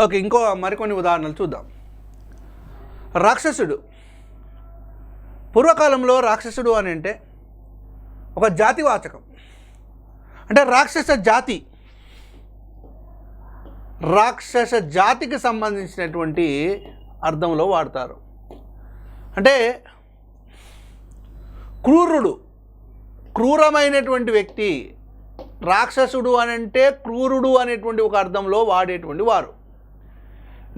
Okay, ఇంకో మరికొన్ని ఉదాహరణలు చూద్దాం. రాక్షసుడు. పూర్వకాలంలో రాక్షసుడు అని అంటే ఒక జాతివాచకం, అంటే రాక్షస జాతికి సంబంధించినటువంటి అర్థంలో వాడతారు. అంటే క్రూరమైనటువంటి వ్యక్తి. రాక్షసుడు అని అంటే క్రూరుడు అనేటువంటి ఒక అర్థంలో వాడేటువంటి వారు.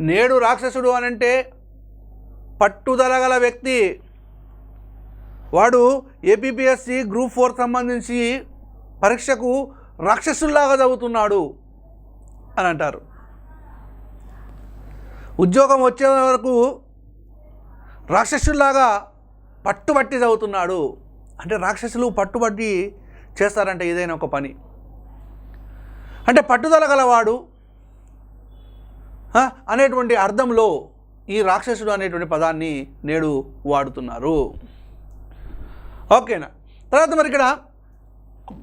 నేడు రాక్షసుడు అని అంటే పట్టుదల గల వ్యక్తి, వాడు ఏపీపీఎస్సి గ్రూప్ 4 సంబంధించి పరీక్షకు రాక్షసుల్లాగా చదువుతున్నాడు అని అంటారు. ఉద్యోగం వచ్చే వరకు రాక్షసుల్లాగా పట్టుబట్టి చదువుతున్నాడు అంటే రాక్షసులు పట్టుబట్టి చేస్తారంటే ఏదైనా ఒక పని. అంటే పట్టుదల గలవాడు అనేటువంటి అర్థంలో ఈ రాక్షసుడు అనేటువంటి పదాన్ని నేడు వాడుతున్నారు. ఓకేనా. తర్వాత మరి ఇక్కడ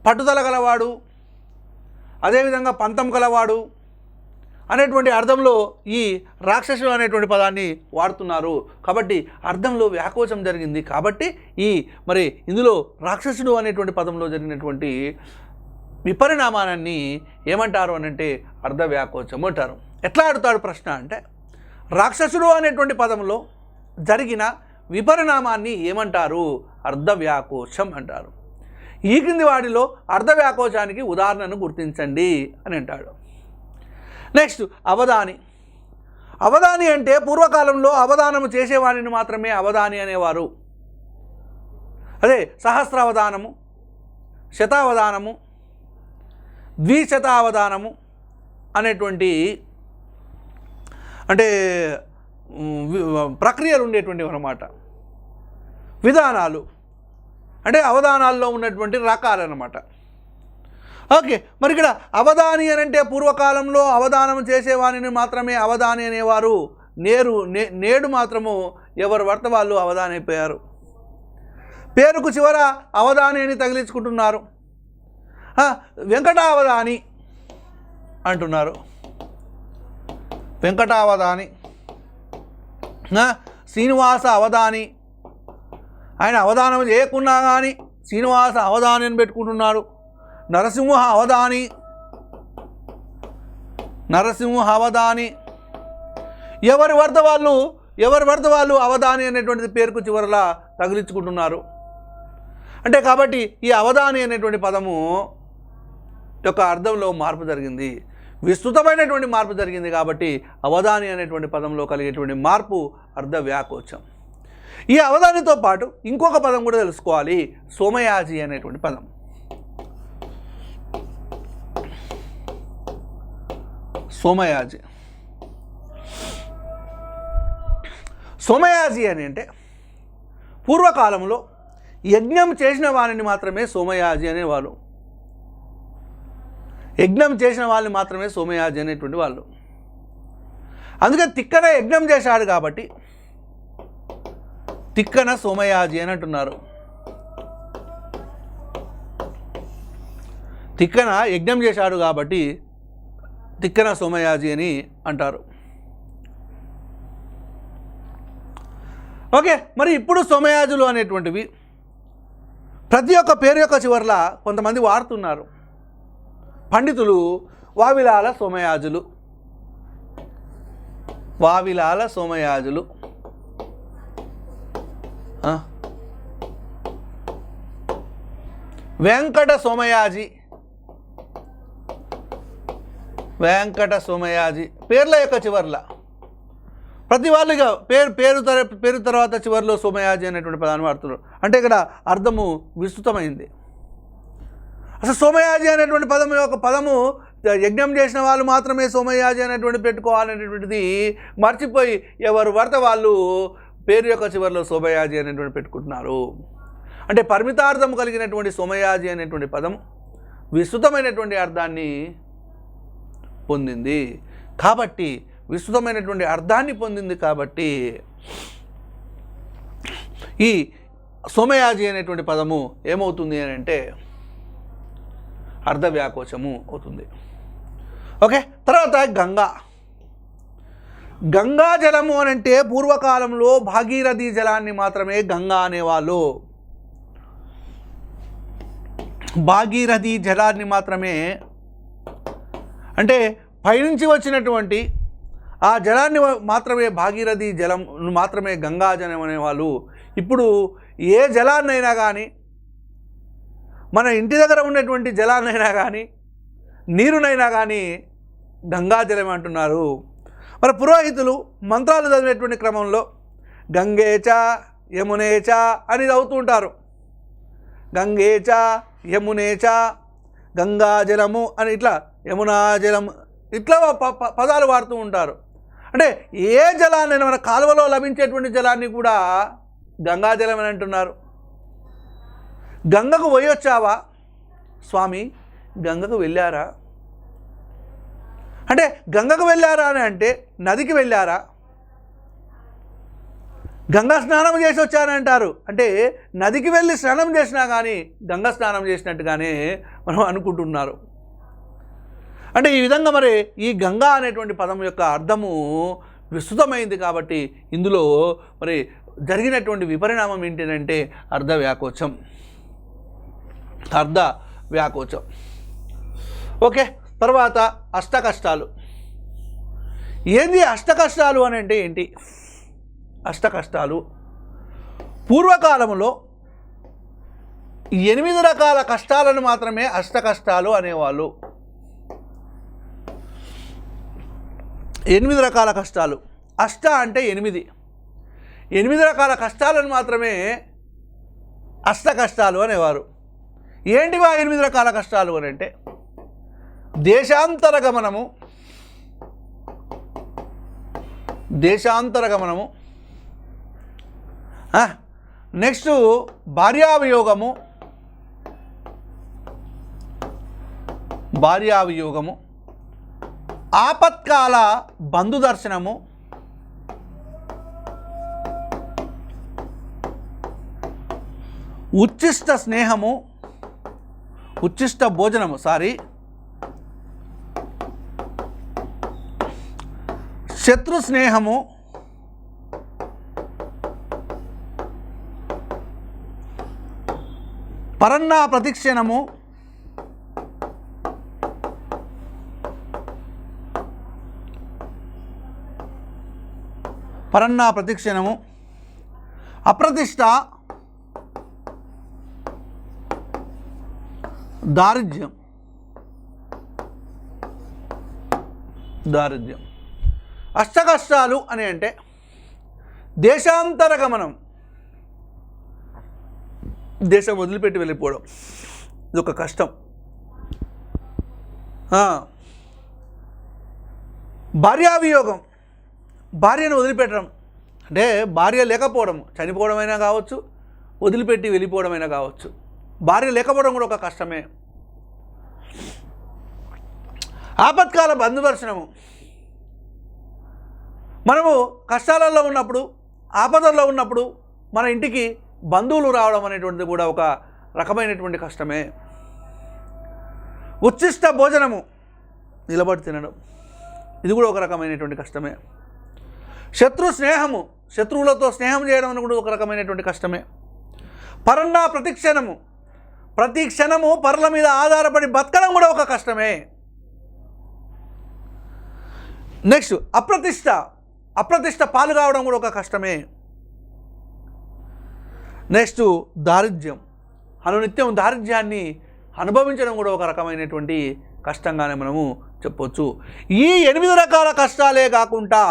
పట్టుదల గలవాడు, అదేవిధంగా పంతం గలవాడు అనేటువంటి అర్థంలో ఈ రాక్షసుడు అనేటువంటి పదాన్ని వాడుతున్నారు. కాబట్టి అర్థంలో వ్యాకోచం జరిగింది. కాబట్టి మరి ఇందులో రాక్షసుడు అనేటువంటి పదంలో జరిగినటువంటి విపరిణామాన్ని ఏమంటారు అని అంటే అర్ధ వ్యాకోచం అంటారు. ఎట్లా అడుగుతాడు ప్రశ్న అంటే, రాక్షసుడు అనేటువంటి పదంలో జరిగిన విపరిణామాన్ని ఏమంటారు? అర్ధ వ్యాకోచం అంటారు. ఈ కింది వాటిలో అర్ధ వ్యాకోచానికి ఉదాహరణను గుర్తించండి అని అంటాడు. నెక్స్ట్ అవధాని. అవధాని అంటే పూర్వకాలంలో అవధానము చేసేవాడిని మాత్రమే అవధాని అనేవారు. అదే సహస్రావధానము, శతావధానము, ద్విశతావధానము అనేటువంటి అంటే ప్రక్రియలు ఉండేటువంటివి అన్నమాట. విధానాలు అంటే అవధానాల్లో ఉన్నటువంటి రకాలు అన్నమాట. ఓకే, మరి ఇక్కడ అవధాని అని అంటే పూర్వకాలంలో అవధానం చేసేవాడిని మాత్రమే అవధాని అనేవారు. నేడు మాత్రము ఎవరు భర్త వాళ్ళు అవధాని అయిపోయారు. పేరుకు చివర అవధాని అని తగిలించుకుంటున్నారు. వెంకటావధాని అంటున్నారు. వెంకటావధాని, శ్రీనివాస అవధాని. ఆయన అవధానం చేయకున్నా కానీ శ్రీనివాస అవధాని అని పెట్టుకుంటున్నారు. నరసింహ అవధాని, నరసింహ అవధాని. ఎవరి భర్త వాళ్ళు అవధాని అనేటువంటిది పేరుకు చివరలా తగిలించుకుంటున్నారు. అంటే కాబట్టి ఈ అవధాని అనేటువంటి పదము యొక్క అర్థంలో మార్పు జరిగింది, విస్తృతమైనటువంటి మార్పు జరిగింది. కాబట్టి అవధాని అనేటువంటి పదంలో కలిగేటువంటి మార్పు అర్ధ వ్యాకోచం. ఈ అవధానితో పాటు ఇంకొక పదం కూడా తెలుసుకోవాలి, సోమయాజి అనేటువంటి పదం. సోమయాజి. సోమయాజి అని అంటే పూర్వకాలంలో యజ్ఞం చేసిన వారిని మాత్రమే సోమయాజి అనేవాళ్ళు. యజ్ఞం చేసిన వాళ్ళని మాత్రమే సోమయాజి అనేటువంటి వాళ్ళు. అందుకే తిక్కన యజ్ఞం చేశాడు కాబట్టి తిక్కన సోమయాజి అని అంటున్నారు. తిక్కన యజ్ఞం చేశాడు కాబట్టి తిక్కన సోమయాజి అని అంటారు. ఓకే, మరి ఇప్పుడు సోమయాజులు అనేటువంటివి ప్రతి ఒక్క పేరు యొక్క చివరలా కొంతమంది వాడుతున్నారు. పండితులు వావిలాల సోమయాజులు, వావిలాల సోమయాజులు, వెంకట సోమయాజి, వెంకట సోమయాజి పేర్ల యొక్క చివర్ల ప్రతి వాళ్ళుగా పేరు తర్వాత చివరిలో సోమయాజి అనేటువంటి పదాన్ని వాడుతున్నారు. అంటే ఇక్కడ అర్థము విస్తృతమైంది. అసలు సోమయాజి అనేటువంటి పదము యొక్క పదము యజ్ఞం చేసిన వాళ్ళు మాత్రమే సోమయాజి అనేటువంటి పెట్టుకోవాలనేటువంటిది మర్చిపోయి ఎవరు భర్త వాళ్ళు పేరు యొక్క చివరిలో సోమయాజి అనేటువంటి పెట్టుకుంటున్నారు. అంటే పరిమితార్థం కలిగినటువంటి సోమయాజి అనేటువంటి పదము విస్తృతమైనటువంటి అర్థాన్ని పొందింది. కాబట్టి విస్తృతమైనటువంటి అర్థాన్ని పొందింది కాబట్టి ఈ సోమయాజి అనేటువంటి పదము ఏమవుతుంది అని అంటే అర్ధ వ్యాకోచము అవుతుంది. ఓకే, తర్వాత గంగా. గంగా జలము అని అంటే పూర్వకాలంలో భాగీరథి జలాన్ని మాత్రమే గంగా అనేవాళ్ళు. భాగీరథి జలాన్ని మాత్రమే, అంటే పైనుంచి వచ్చినటువంటి ఆ జలాన్ని మాత్రమే భాగీరథి జలం మాత్రమే గంగా జలం అనేవాళ్ళు. ఇప్పుడు ఏ జలాన్నైనా కానీ, మన ఇంటి దగ్గర ఉన్నటువంటి జలాన్నైనా కానీ, నీరునైనా కానీ గంగా జలం అంటున్నారు. మరి పురోహితులు మంత్రాలు చదివేటువంటి క్రమంలో గంగేచ యమునేచ అని చదువుతూ ఉంటారు. గంగేచ యమునేచ, గంగాజలము అని ఇట్లా, యమునా జలం ఇట్లా పదాలు వాడుతూ ఉంటారు. అంటే ఏ జలాన్ని, మన కాలువలో లభించేటువంటి జలాన్ని కూడా గంగాజలం అని అంటున్నారు. గంగకు పోయొచ్చావా స్వామి, గంగకు వెళ్ళారా అంటే, గంగకు వెళ్ళారా అని అంటే నదికి వెళ్ళారా, గంగా స్నానం చేసి వచ్చారని అంటారు. అంటే నదికి వెళ్ళి స్నానం చేసినా కానీ గంగా స్నానం చేసినట్టుగానే మనం అనుకుంటున్నారు. అంటే ఈ విధంగా మరి ఈ గంగా అనేటువంటి పదం యొక్క అర్థము విస్తృతమైంది. కాబట్టి ఇందులో మరి జరిగినటువంటి విపరిణామం ఏంటంటే అర్ధ వ్యాకోచం. ఓకే, తర్వాత అష్టకష్టాలు. ఏంది అష్టకష్టాలు అని అంటే ఏంటి? అష్టకష్టాలు పూర్వకాలంలో 8 రకాల కష్టాలను మాత్రమే అష్టకష్టాలు అనేవాళ్ళు. 8 రకాల కష్టాలు. అష్ట అంటే 8 రకాల కష్టాలను మాత్రమే అష్టకష్టాలు అనేవారు. ఏంటివా 8 రకాల కష్టాలు అని అంటే, దేశాంతర గమనము, నెక్స్ట్ భార్యావియోగము, ఆపత్కాల బంధు దర్శనము, ఉచ్చిష్ట భోజనము, శత్రు స్నేహము, పరన్నా ప్రతిక్షణము, అప్రతిష్ట, దారిద్ర్యం. అష్టకష్టాలు అని అంటే దేశాంతర గమనం, దేశం వదిలిపెట్టి వెళ్ళిపోవడం, ఇదొక కష్టం. భార్యావియోగం, భార్యను వదిలిపెట్టడం అంటే భార్య లేకపోవడం, చనిపోవడమైనా కావచ్చు, వదిలిపెట్టి వెళ్ళిపోవడమైనా కావచ్చు. భార్య లేకపోవడం కూడా ఒక కష్టమే. ఆపత్కాల బంధు దర్శనము, మనము కష్టాలలో ఉన్నప్పుడు, ఆపదల్లో ఉన్నప్పుడు మన ఇంటికి బంధువులు రావడం అనేటువంటిది కూడా ఒక రకమైనటువంటి కష్టమే. ఉచ్చిష్ట భోజనము, నిలబడి తినడం, ఇది కూడా ఒక రకమైనటువంటి కష్టమే. శత్రు స్నేహము, శత్రువులతో స్నేహం చేయడం అని కూడా ఒక రకమైనటువంటి కష్టమే. పరన్నా ప్రతిక్షణము, ప్రతి క్షణము పరుల మీద ఆధారపడి బతకడం కూడా ఒక కష్టమే. నెక్స్ట్ అప్రతిష్ట పాలు కావడం కూడా ఒక కష్టమే. నెక్స్ట్ దారిద్ర్యం, అనునిత్యం దారిద్ర్యాన్ని అనుభవించడం కూడా ఒక రకమైనటువంటి కష్టంగానే మనము చెప్పవచ్చు. ఈ 8 రకాల కష్టాలే కాకుండా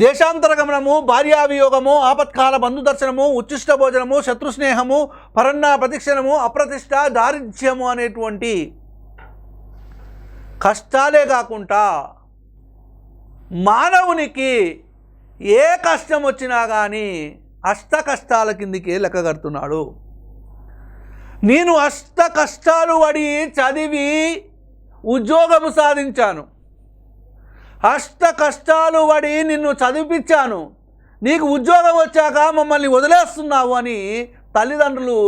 దేశాంతర గమనము, భార్యావియోగము, ఆపత్కాల బంధు దర్శనము, ఉచ్చిష్ట భోజనము, శత్రు స్నేహము, పరన్నా ప్రతిక్షణము, అప్రతిష్ట, దారిద్ర్యము అనేటువంటి కష్టాలే కాకుండా మానవునికి ఏ కష్టం వచ్చినా కానీ అష్ట కష్టాల కిందికే లెక్క కడుతున్నాడు. నేను అష్ట కష్టాలు పడి చదివి ఉద్యోగము సాధించాను, అష్ట కష్టాలు పడి నిన్ను చదివిపించాను, నీకు ఉద్యోగం వచ్చాక మమ్మల్ని వదిలేస్తున్నావు అని తల్లిదండ్రులు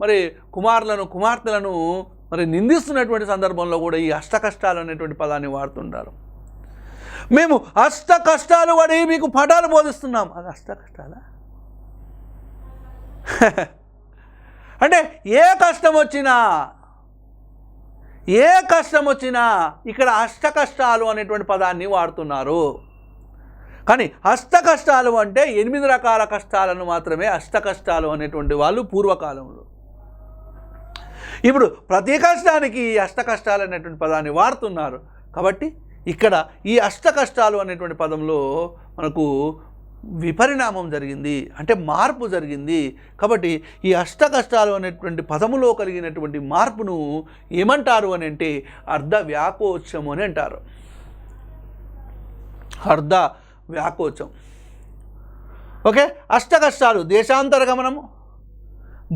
మరి కుమార్తెలను మరి నిందిస్తున్నటువంటి సందర్భంలో కూడా ఈ అష్ట కష్టాలు అనేటువంటి పదాన్ని వాడుతుంటారు. మేము అష్ట కష్టాలు పడి మీకు పాఠాలు బోధిస్తున్నాం. అది అష్ట కష్టాలా? అంటే ఏ కష్టం వచ్చినా ఇక్కడ అష్ట కష్టాలు అనేటువంటి పదాన్ని వాడుతున్నారు. కానీ అష్ట కష్టాలు అంటే 8 రకాల కష్టాలను మాత్రమే అష్ట కష్టాలు అనేటువంటి వాళ్ళు పూర్వకాలంలో. ఇప్పుడు ప్రతి కష్టానికి అష్ట కష్టాలు అనేటువంటి పదాన్ని వాడుతున్నారు. కాబట్టి ఇక్కడ ఈ అష్ట కష్టాలు అనేటువంటి పదంలో మనకు విపరిణామం జరిగింది, అంటే మార్పు జరిగింది. కాబట్టి ఈ అష్ట కష్టాలు అనేటువంటి పదములో కలిగినటువంటి మార్పును ఏమంటారు అని అంటే అర్ధ వ్యాకోచము అని అంటారు. అర్ధ వ్యాకోచం. ఓకే. అష్ట కష్టాలు దేశాంతర గమనము,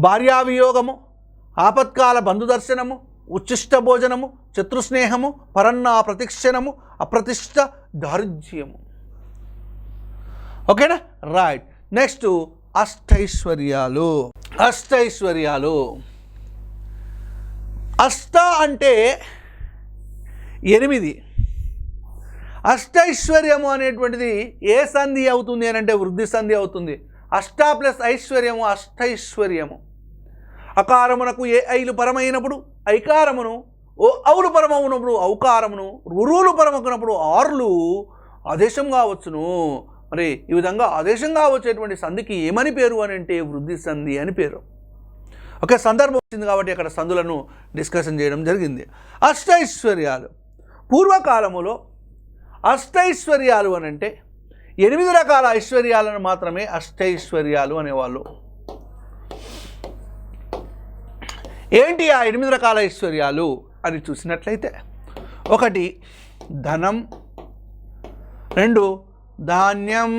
భార్యావియోగము, ఆపత్కాల బంధుదర్శనము, ఉచ్చిష్ట భోజనము, శత్రుస్నేహము, పరన్నా ప్రతిక్షణము, అప్రతిష్ట దారిద్ర్యము. ఓకేనా? రైట్. నెక్స్ట్ అష్టైశ్వర్యాలు. అష్ట అంటే 8. అష్టైశ్వర్యము అనేటువంటిది ఏ సంధి అవుతుంది అని అంటే వృద్ధి సంధి అవుతుంది. అష్ట ప్లస్ ఐశ్వర్యము అష్టైశ్వర్యము. అకారమునకు ఏ ఐలు పరమైనప్పుడు ఐకారమును, ఓ అవులు పరమవునప్పుడు ఔకారమును, రురులు పరమకున్నప్పుడు ఆరులు ఆదేశం కావచ్చును. మరి ఈ విధంగా ఆదేశంగా వచ్చేటువంటి సంధికి ఏమని పేరు అని అంటే వృద్ధి సంధి అని పేరు. ఒక సందర్భం వచ్చింది కాబట్టి అక్కడ సంధులను డిస్కషన్ చేయడం జరిగింది. అష్టైశ్వర్యాలు. పూర్వకాలములో అష్టైశ్వర్యాలు అని అంటే 8 రకాల ఐశ్వర్యాలను మాత్రమే అష్టైశ్వర్యాలు అనేవాళ్ళు. ఏంటి ఆ 8 రకాల ఐశ్వర్యాలు అని చూసినట్లయితే, 1 ధనం, 2 ధాన్యం,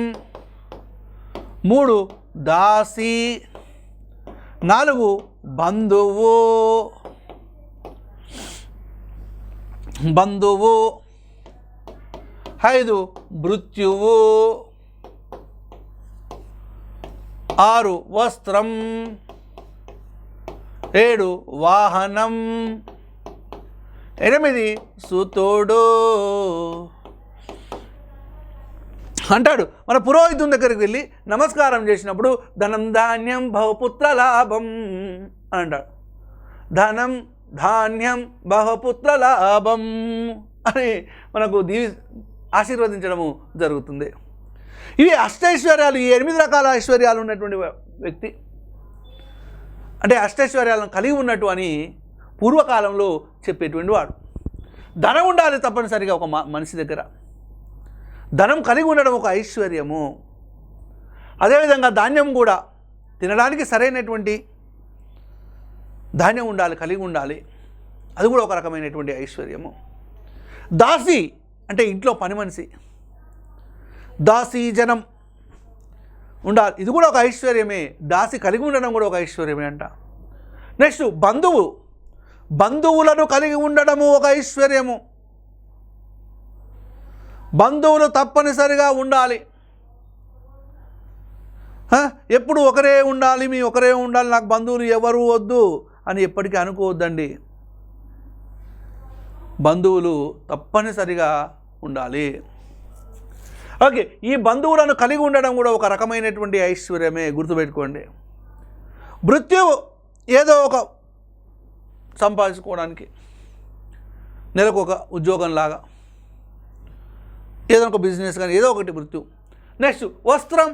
3 దాసి, 4 బంధువు, 5 మృత్యువు, 6 వస్త్రం, 7 వాహనం, 8 సుతోడు అంటాడు. మన పురోహితుని దగ్గరికి వెళ్ళి నమస్కారం చేసినప్పుడు ధనం ధాన్యం బహుపుత్ర లాభం అని అంటాడు. ధనం ధాన్యం బహుపుత్ర లాభం అని మనకు ఆశీర్వదించడము జరుగుతుంది. ఇవి అష్టైశ్వర్యాలు. ఈ 8 రకాల ఐశ్వర్యాలు ఉన్నటువంటి వ్యక్తి అంటే అష్టైశ్వర్యాలను కలిగి ఉన్నట్టు అని పూర్వకాలంలో చెప్పేటువంటి వాడు. ధనం ఉండాలి తప్పనిసరిగా ఒక మనిషి దగ్గర. ధనం కలిగి ఉండడం ఒక ఐశ్వర్యము. అదేవిధంగా ధాన్యం కూడా తినడానికి సరైనటువంటి ధాన్యం ఉండాలి, కలిగి ఉండాలి. అది కూడా ఒక రకమైనటువంటి ఐశ్వర్యము. దాసి అంటే ఇంట్లో పని మనిషి, దాసి జనం ఉండాలి. ఇది కూడా ఒక ఐశ్వర్యమే. దాసి కలిగి ఉండడం కూడా ఒక ఐశ్వర్యమే అంట. నెక్స్ట్ బంధువు. బంధువులను కలిగి ఉండడము ఒక ఐశ్వర్యము. బంధువులు తప్పనిసరిగా ఉండాలి. ఎప్పుడు ఒకరే ఉండాలి, మీ ఒకరే ఉండాలి, నాకు బంధువులు ఎవరు వద్దు అని ఎప్పటికీ అనుకోవద్దండి. బంధువులు తప్పనిసరిగా ఉండాలి. ఓకే. ఈ బంధువులను కలిగి ఉండడం కూడా ఒక రకమైనటువంటి ఐశ్వర్యమే, గుర్తుపెట్టుకోండి. మృత్యువు ఏదో ఒక సంపాదించుకోవడానికి, నెలకు ఒక ఉద్యోగంలాగా, ఏదో ఒక బిజినెస్ కానీ ఏదో ఒకటి మృత్యు. నెక్స్ట్ వస్త్రం,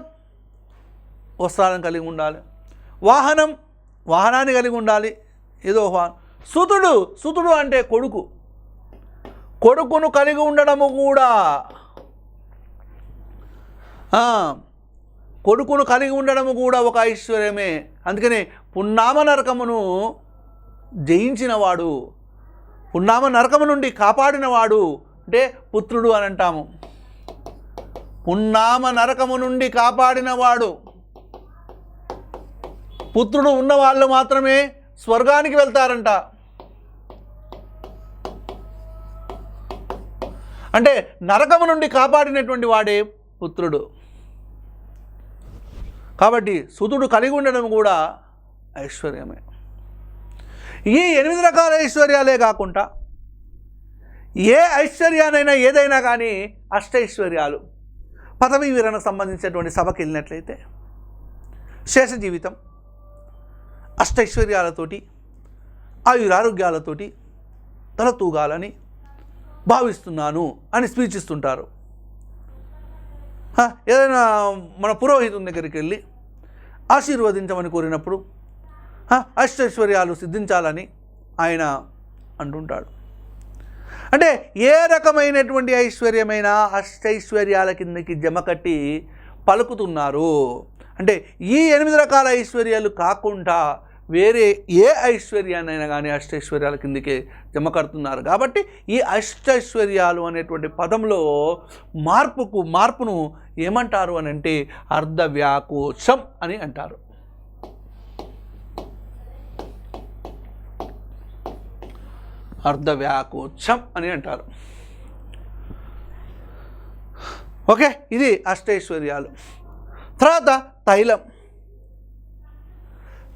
వస్త్రాలను కలిగి ఉండాలి. వాహనం, వాహనాన్ని కలిగి ఉండాలి, ఏదో వాహనం. సుతుడు, సుతుడు అంటే కొడుకు, కొడుకును కలిగి ఉండడము కూడా, కొడుకును కలిగి ఉండడము కూడా ఒక ఐశ్వర్యమే. అందుకనే పున్నామ నరకమును జయించినవాడు, పున్నామ నరకము నుండి కాపాడినవాడు అంటే పుత్రుడు అని అంటాము. పున్నామ నరకము నుండి కాపాడినవాడు. పుత్రుడు ఉన్నవాళ్ళు మాత్రమే స్వర్గానికి వెళ్తారంట. అంటే నరకము నుండి కాపాడినటువంటి వాడే పుత్రుడు. కాబట్టి సుతుడు కలిగి ఉండడం కూడా ఐశ్వర్యమే. ఈ 8 రకాల ఐశ్వర్యాలే కాకుండా ఏ ఐశ్వర్యానైనా ఏదైనా కానీ అష్టైశ్వర్యాలు, పదవీ వివరణకు సంబంధించినటువంటి సభకి వెళ్ళినట్లయితే శేష జీవితం అష్టైశ్వర్యాలతోటి ఆయురారోగ్యాలతోటి తలతూగాలని భావిస్తున్నాను అని స్పీచ్ ఇస్తుంటారు. ఏదైనా మన పురోహితుని దగ్గరికి వెళ్ళి ఆశీర్వదించమని కోరినప్పుడు అష్టైశ్వర్యాలు సిద్ధించాలని ఆయన అంటుంటాడు. అంటే ఏ రకమైనటువంటి ఐశ్వర్యమైన అష్టైశ్వర్యాల కిందకి జమ కట్టి పలుకుతున్నారు అంటే ఈ 8 రకాల ఐశ్వర్యాలు కాకుండా వేరే ఏ ఐశ్వర్యాన్నైనా కానీ అష్టైశ్వర్యాల కిందకే జమ కడుతున్నారు. కాబట్టి ఈ అష్టైశ్వర్యాలు అనేటువంటి పదంలో మార్పును ఏమంటారు అని అంటే అర్ధవ్యాకోచం అని అంటారు. అర్ధవ్యాకోచం అని అంటారు. ఓకే, ఇది అష్టైశ్వర్యాలు. తర్వాత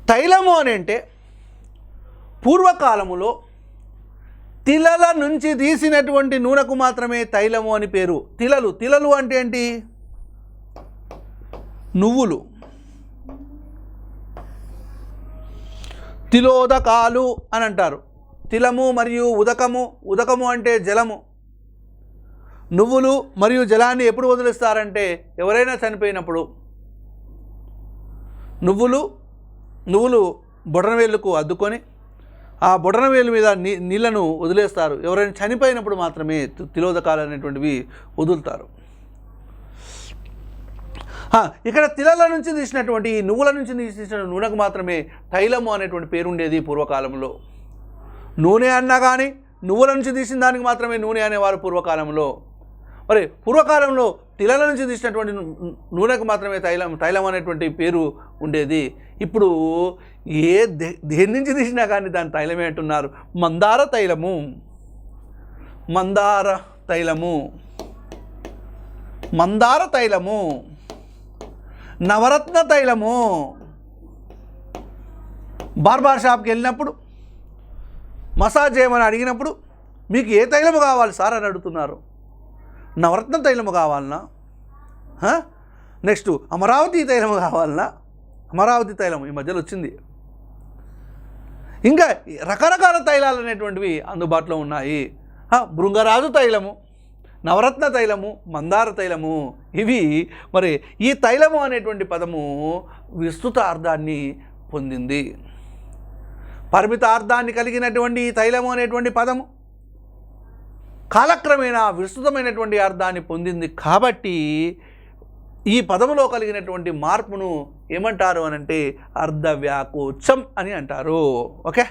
తైలము అని అంటే పూర్వకాలములో తిలల నుంచి తీసినటువంటి నూనెకు మాత్రమే తైలము అని పేరు. తిలలు అంటే ఏంటి? నువ్వులు, తిలోదకాలు అని అంటారు. తిలము మరియు ఉదకము అంటే జలము. నువ్వులు మరియు జలాన్ని ఎప్పుడు వదిలిస్తారంటే ఎవరైనా చనిపోయినప్పుడు నువ్వులు బొటనవేలుకు అద్దుకొని ఆ బొటనవేలు మీద నీళ్లను వదిలేస్తారు. ఎవరైనా చనిపోయినప్పుడు మాత్రమే తిలోదకాలు అనేటువంటివి వదులుతారు. ఇక్కడ తిలల నుంచి తీసినటువంటి నువ్వుల నుంచి తీసిన నూనెకు మాత్రమే తైలము అనేటువంటి పేరు ఉండేది పూర్వకాలంలో. నూనె అన్నా కానీ నువ్వుల నుంచి తీసిన దానికి మాత్రమే నూనె అనేవారు పూర్వకాలంలో. మరి పూర్వకాలంలో తిలల నుంచి తీసినటువంటి నూనెకు మాత్రమే తైలం అనేటువంటి పేరు ఉండేది. ఇప్పుడు దేని నుంచి తీసినా కానీ దాని తైలమే అంటున్నారు. మందార తైలము, నవరత్న తైలము. బార్బార్ షాప్కి వెళ్ళినప్పుడు మసాజ్ చేయమని అడిగినప్పుడు మీకు ఏ తైలము కావాలి సార్ అని అడుగుతున్నారు. నవరత్న తైలము కావాలన్నా, నెక్స్ట్ అమరావతి తైలము కావాలన్నా, అమరావతి తైలం ఈ మధ్యలో వచ్చింది. ఇంకా రకరకాల తైలాలు అనేటువంటివి అందుబాటులో ఉన్నాయి. భృంగరాజు తైలము, నవరత్న తైలము, మందార తైలము. ఇవి మరి ఈ తైలము అనేటువంటి పదము విస్తృత అర్థాన్ని పొందింది. పరిమిత అర్థాన్ని కలిగినటువంటి ఈ తైలము అనేటువంటి పదము కాలక్రమేణా విస్తృతమైనటువంటి అర్థాన్ని పొందింది. కాబట్టి ఈ పదములో కలిగినటువంటి మార్పును ఏమంటారు అని అంటే అర్ధవ్యాకోచం అని అంటారు. ఓకే,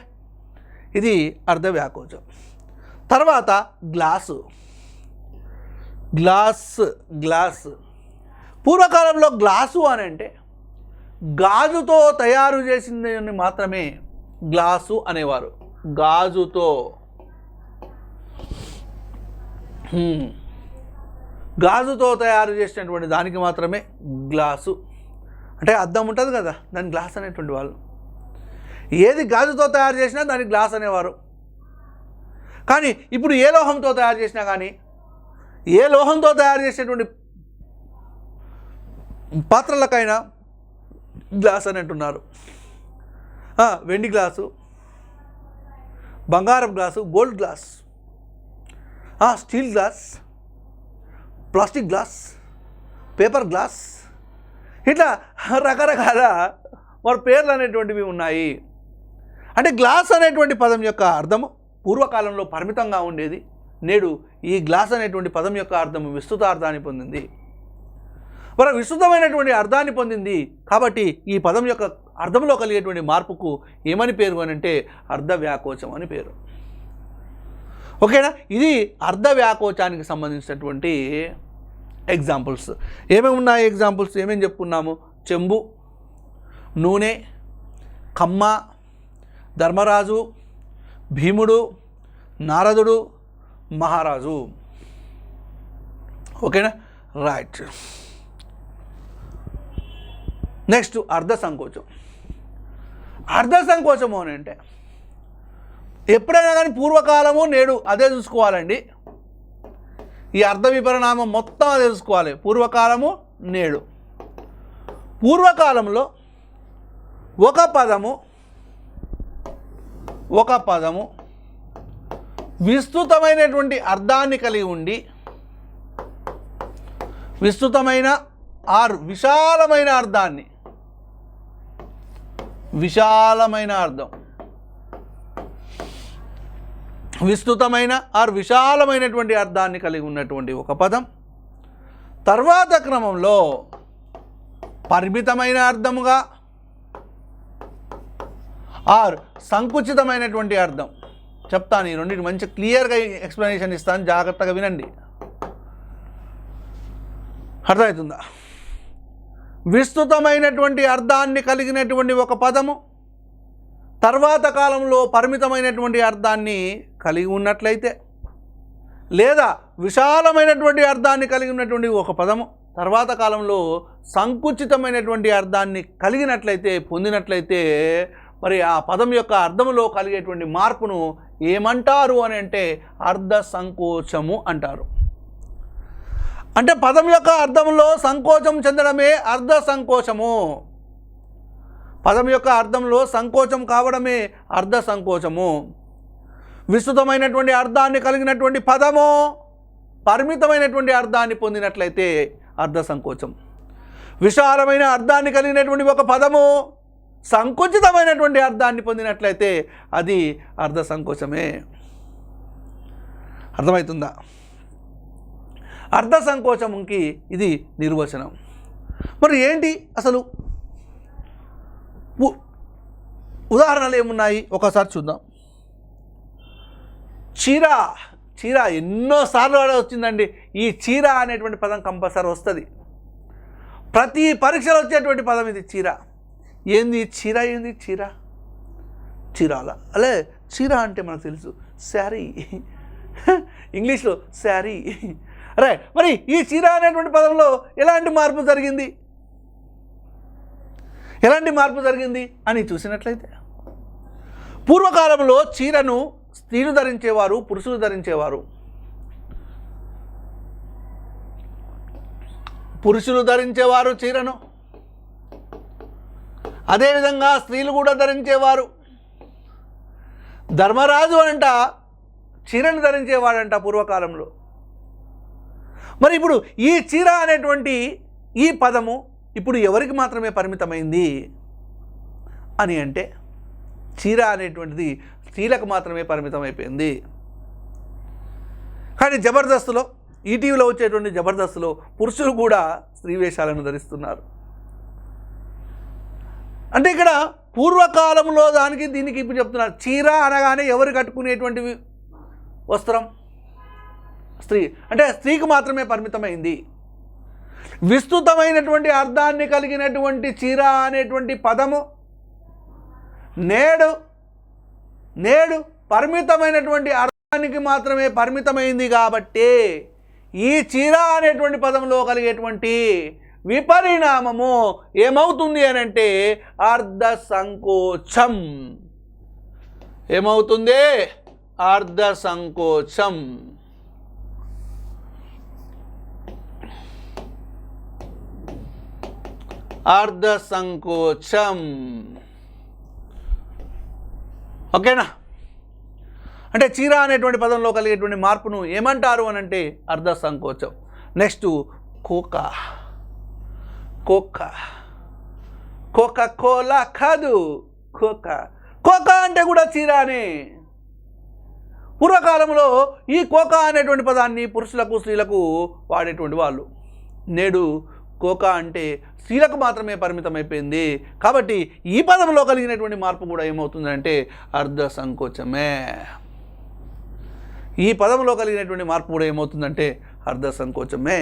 ఇది అర్ధవ్యాకోచం. తర్వాత గ్లాస్. పూర్వకాలంలో గ్లాసు అని అంటే గాజుతో తయారు చేసిందని మాత్రమే గ్లాసు అనేవారు. గాజుతో తయారు చేసినటువంటి దానికి మాత్రమే గ్లాసు అంటే అద్దం ఉంటుంది కదా, దాని గ్లాస్ అనేటువంటి వాళ్ళు. ఏది గాజుతో తయారు చేసినా దానికి గ్లాస్ అనేవారు. కానీ ఇప్పుడు ఏ లోహంతో తయారు చేసినా కానీ, ఏ లోహంతో తయారు చేసినటువంటి పాత్రలకైనా గ్లాస్ అని అంటున్నారు. వెండి గ్లాసు, బంగారం glass, gold glass, steel glass, plastic glass, paper glass, ఇట్లా రకరకాల మరి పేర్లు అనేటువంటివి ఉన్నాయి. అంటే గ్లాస్ అనేటువంటి పదం యొక్క అర్థము పూర్వకాలంలో పరిమితంగా ఉండేది. నేడు ఈ గ్లాస్ అనేటువంటి పదం యొక్క అర్థము విస్తృత అర్థాన్ని పొందింది. మరి విస్తృతమైనటువంటి అర్థాన్ని పొందింది కాబట్టి ఈ పదం యొక్క అర్థంలో కలిగేటువంటి మార్పుకు ఏమని పేరు అని అంటే అర్ధవ్యాకోచం అని పేరు. ఓకేనా, ఇది అర్ధవ్యాకోచానికి సంబంధించినటువంటి ఎగ్జాంపుల్స్. ఏమేమి ఉన్నాయి ఎగ్జాంపుల్స్, ఏమేమి చెప్పుకున్నాము? చెంబు, నూనె, కమ్మ, ధర్మరాజు, భీముడు, నారదుడు, మహారాజు. ఓకేనా, రైట్. నెక్స్ట్ అర్ధ సంకోచం. అర్ధ సంకోచము అని అంటే ఎప్పుడైనా కానీ పూర్వకాలము నేడు అదే చూసుకోవాలండి. ఈ అర్ధ విపరిణామం మొత్తం తెలుసుకోవాలి. పూర్వకాలము, నేడు. పూర్వకాలంలో ఒక పదము విస్తృతమైనటువంటి అర్థాన్ని కలిగి ఉండి, విస్తృతమైన ఆర్ విశాలమైన అర్థాన్ని, విశాలమైన అర్థం, విస్తృతమైన ఆర్ విశాలమైనటువంటి అర్థాన్ని కలిగి ఉన్నటువంటి ఒక పదం తర్వాత క్రమంలో పరిమితమైన అర్థముగా ఆర్ సంకుచితమైనటువంటి అర్థం. చెప్తాను, ఈ రెండింటి మంచి క్లియర్గా ఎక్స్ప్లెనేషన్ ఇస్తాను, జాగ్రత్తగా వినండి. అర్థమవుతుందా? విస్తృతమైనటువంటి అర్థాన్ని కలిగినటువంటి ఒక పదము తర్వాత కాలంలో పరిమితమైనటువంటి అర్థాన్ని కలిగి ఉన్నట్లయితే, లేదా విశాలమైనటువంటి అర్థాన్ని కలిగి ఉన్నటువంటి ఒక పదము తర్వాత కాలంలో సంకుచితమైనటువంటి అర్థాన్ని కలిగినట్లయితే, పొందినట్లయితే, మరి ఆ పదం యొక్క అర్థములో కలిగేటువంటి మార్పును ఏమంటారు అని అంటే అర్ధ సంకోచము అంటారు. అంటే పదం యొక్క అర్థంలో సంకోచం చెందడమే అర్ధ సంకోచము. పదం యొక్క అర్థంలో సంకోచం కావడమే అర్ధ సంకోచము. విస్తృతమైనటువంటి అర్థాన్ని కలిగినటువంటి పదము పరిమితమైనటువంటి అర్థాన్ని పొందినట్లయితే అర్ధ సంకోచం. విశాలమైన అర్థాన్ని కలిగినటువంటి ఒక పదము సంకుచితమైనటువంటి అర్థాన్ని పొందినట్లయితే అది అర్ధ సంకోచమే. అర్థమవుతుందా? అర్ధ సంకోచంకి ఇది నిర్వచనం. మరి ఏంటి అసలు ఉదాహరణలు ఏమున్నాయి ఒకసారి చూద్దాం. చీర ఎన్నోసార్లు వచ్చిందండి. ఈ చీర అనేటువంటి పదం కంపల్సరీ వస్తుంది. ప్రతి పరీక్షలో వచ్చేటువంటి పదం ఇది చీర. ఏంది చీర? ఏంది చీరాల అలే. చీర అంటే మనకు తెలుసు శారీ, ఇంగ్లీష్లో శారీ. రైట్. మరి ఈ చీర అనేటువంటి పదంలో ఎలాంటి మార్పు జరిగింది అని చూసినట్లయితే, పూర్వకాలంలో చీరను స్త్రీలు ధరించేవారు, పురుషులు ధరించేవారు. పురుషులు ధరించేవారు చీరను, అదేవిధంగా స్త్రీలు కూడా ధరించేవారు. ధర్మరాజు అంట చీరను ధరించేవాడంట పూర్వకాలంలో. మరి ఇప్పుడు ఈ చీర అనేటువంటి ఈ పదము ఇప్పుడు ఎవరికి మాత్రమే పరిమితమైంది అని అంటే, చీర అనేటువంటిది స్త్రీలకు మాత్రమే పరిమితమైపోయింది. కానీ జబర్దస్త్లో, ఈటీవీలో వచ్చేటువంటి జబర్దస్త్లో పురుషులు కూడా స్త్రీ వేషాలను ధరిస్తున్నారు. అంటే ఇక్కడ పూర్వకాలంలో దానికి దీనికి ఇప్పుడు చెప్తున్నారు. చీర అనగానే ఎవరు కట్టుకునేటువంటి వస్త్రం? స్త్రీ. అంటే స్త్రీకి మాత్రమే పరిమితమైంది. విస్తృతమైనటువంటి అర్థాన్ని కలిగినటువంటి చీర అనేటువంటి పదము నేడు పరిమితమైనటువంటి అర్థానికి మాత్రమే పరిమితమైంది. కాబట్టి ఈ చీర అనేటువంటి పదంలో కలిగేటువంటి విపరిణామము ఏమవుతుంది అని అంటే అర్ధ సంకోచం. ఏమవుతుంది? అర్ధ సంకోచం. అర్ధ సంకోచం. ఓకేనా? అంటే చీర అనేటువంటి పదంలో కలిగేటువంటి మార్పును ఏమంటారు అని అంటే అర్ధ సంకోచం. నెక్స్ట్ కోకా కోలా కాదు, కోకా అంటే కూడా చీరానే. పూర్వకాలంలో ఈ కోకా అనేటువంటి పదాన్ని పురుషులకు స్త్రీలకు వాడేటువంటి వాళ్ళు. నేడు కోకా అంటే స్త్రీలకు మాత్రమే పరిమితమైపోయింది. కాబట్టి ఈ పదంలో కలిగినటువంటి మార్పు కూడా ఏమవుతుందంటే అర్ధ సంకోచమే. ఈ పదంలో కలిగినటువంటి మార్పు కూడా ఏమవుతుందంటే అర్ధ సంకోచమే.